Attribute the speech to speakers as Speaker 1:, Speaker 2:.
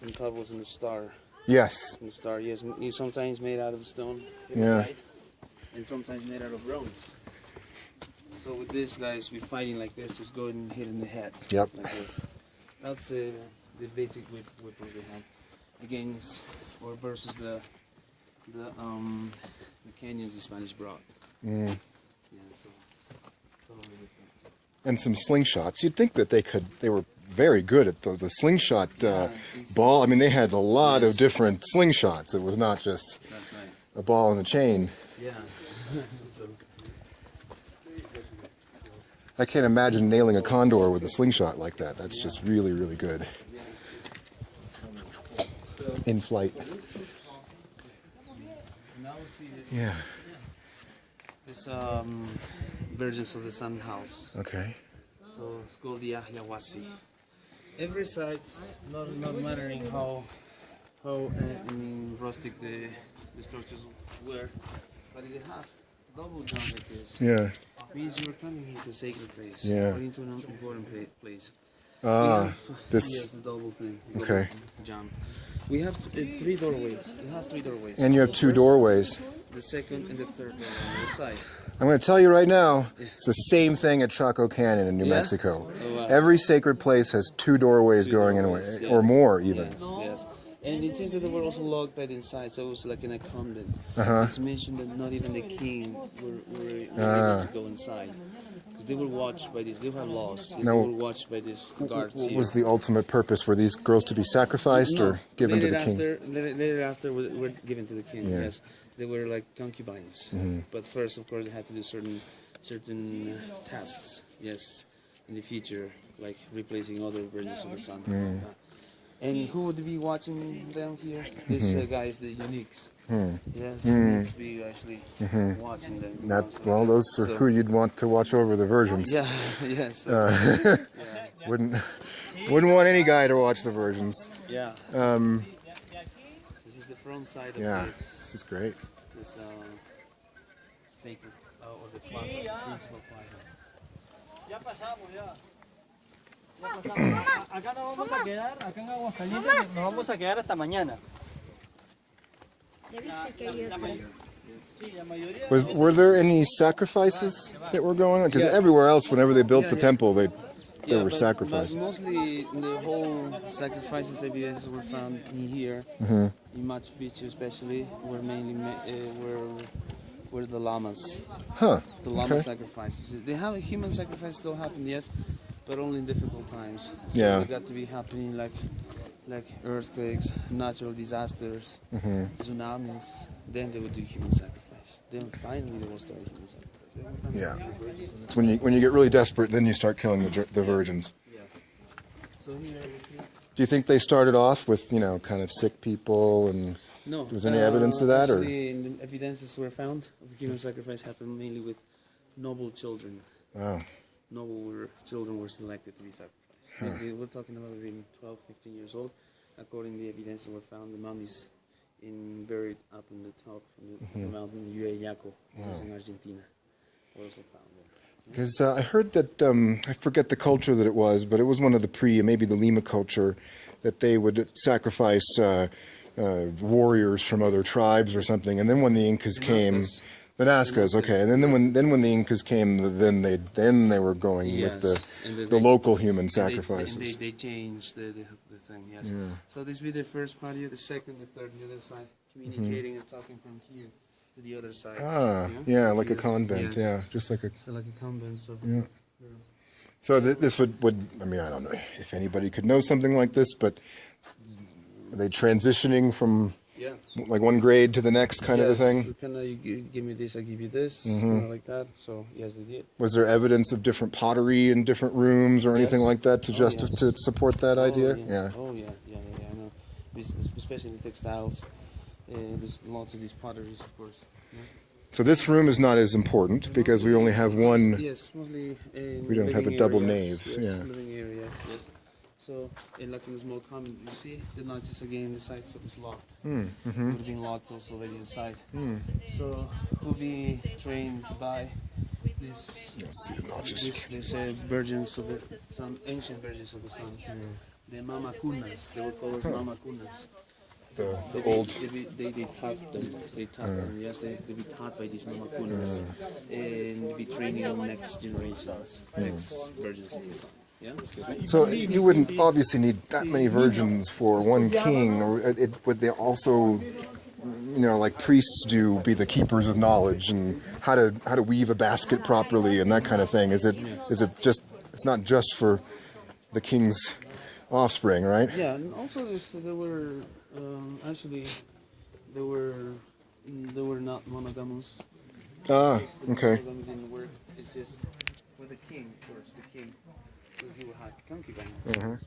Speaker 1: on top was in the star.
Speaker 2: Yes.
Speaker 1: In the star, yes. Sometimes made out of stone.
Speaker 2: Yeah.
Speaker 1: And sometimes made out of bronze. So with this, guys, we're fighting like this, just go and hit in the head.
Speaker 2: Yep.
Speaker 1: Like this. That's the basic weapons they had. Against or versus the canyons the Spanish brought.
Speaker 2: Mm.
Speaker 1: Yeah, so it's totally different.
Speaker 2: And some slingshots. You'd think that they were very good at those. The slingshot ball. I mean, they had a lot of different slingshots. It was not just a ball and a chain.
Speaker 1: Yeah.
Speaker 2: I can't imagine nailing a condor with a slingshot like that. That's just really, really good. In flight. Yeah.
Speaker 1: This Virgins of the Sun house.
Speaker 2: Okay.
Speaker 1: So it's called the Ahyawasi. Every side, not mattering how rustic the structures were, but they have double dome like this.
Speaker 2: Yeah.
Speaker 1: Means you are coming into a sacred place.
Speaker 2: Yeah.
Speaker 1: Or into an important place.
Speaker 2: This.
Speaker 1: Yes, the double thing.
Speaker 2: Okay.
Speaker 1: Jump. We have 3 doorways. It has 3 doorways.
Speaker 2: And you have 2 doorways.
Speaker 1: The second and the third door on the side.
Speaker 2: I'm going to tell you right now, it's the same thing at Chaco Canyon in New Mexico.
Speaker 1: Oh, wow.
Speaker 2: Every sacred place has 2 doorways going in, or more even.
Speaker 1: Yes. And it seems that they were also locked by the inside, so it was like in a convent. It's mentioned that not even the king were able to go inside. Because they were watched by this, they had laws. They were watched by these guards.
Speaker 2: What was the ultimate purpose? Were these girls to be sacrificed or given to the king?
Speaker 1: Later after were given to the king, yes. They were like concubines. But first, of course, they had to do certain tasks, yes, in the future, like replacing other Virgins of the Sun. And who would be watching them here? This guy is the eunuchs. Yes, the eunuchs be actually watching them.
Speaker 2: Well, those are who you'd want to watch over the virgins.
Speaker 1: Yeah, yes.
Speaker 2: Wouldn't want any guy to watch the virgins.
Speaker 1: Yeah. This is the front side of
Speaker 2: this is great.
Speaker 1: This sacred, or the plaza, principal plaza.
Speaker 3: Ya pasamos, ya. Acá nos vamos a quedar, acá en Aguascalientes nos vamos a quedar hasta mañana.
Speaker 2: Were there any sacrifices that were going on? Because everywhere else, whenever they built the temple, there were sacrifices.
Speaker 1: But mostly the whole sacrifices evidences were found in here, in Machu Picchu especially, were mainly were the llamas.
Speaker 2: Huh.
Speaker 1: The llama sacrifices. They have a human sacrifice still happen, yes, but only in difficult times. So they got to be happening like earthquakes, natural disasters, tsunamis. Then they would do human sacrifice. Then finally they will start human sacrifice.
Speaker 2: Yeah. It's when you get really desperate, then you start killing the virgins.
Speaker 1: Yeah. So here you see.
Speaker 2: Do you think they started off with kind of sick people and?
Speaker 1: No.
Speaker 2: Was there any evidence to that,
Speaker 1: actually, or? Evidences were found of human sacrifice happened mainly with noble children.
Speaker 2: Wow.
Speaker 1: Noble children were selected to be sacrificed. We're talking about being 12, 15 years old. According to the evidences were found, the mummies buried up in the top of the mountain Yuyaco, which is in Argentina, were also found there.
Speaker 2: Because I heard that, I forget the culture that it was, but it was one of the maybe the Lima culture, that they would sacrifice warriors from other tribes or something, and then when the Incas came, the Nazcas, okay, and then when the Incas came, then they were going with the local human sacrifices.
Speaker 1: They changed the thing, yes. Yeah. So this will be the first party, the second, the third, the other side, communicating and talking from here to the other side.
Speaker 2: Yeah, like a convent, just like a.
Speaker 1: So like a convent. So
Speaker 2: So this would I mean, I don't know if anybody could know something like this, but are they transitioning from like one grade to the next kind of a thing?
Speaker 1: So kind of, you give me this, I give you this, kind of like that. So yes, they did.
Speaker 2: Was there evidence of different pottery in different rooms or anything like that to support that idea?
Speaker 1: Oh yeah, I know. Especially the textiles. There's lots of these potteries, of course. Yeah.
Speaker 2: So this room is not as important because we only have one.
Speaker 1: Yes, mostly.
Speaker 2: We don't have a double nave.
Speaker 1: Yes, living areas. Yes. So, like in the small comment, you see the notches again, the side so it's locked. It would have been locked also already inside. So, we'll be trained by these
Speaker 2: see the notches.
Speaker 1: These virgins of the sun, ancient virgins of the sun. the mamacunas. They were called mamacunas.
Speaker 2: The
Speaker 1: They
Speaker 2: old.
Speaker 1: they taught them. They taught them. Yes, they be taught by these mamacunas, and they be training the next generations, next virgins of the sun. Yeah.
Speaker 2: So you wouldn't obviously need that many virgins for one king, or would they also, like priests do, be the keepers of knowledge and how to weave a basket properly and that kind of thing? Is it just, it's not just for the king's offspring, right?
Speaker 1: Yeah, and also there were actually there were not monogamous.
Speaker 2: Ah, okay.
Speaker 1: Monogamy didn't work. It's just for the king first. The king, so he would have concubines. But the rest.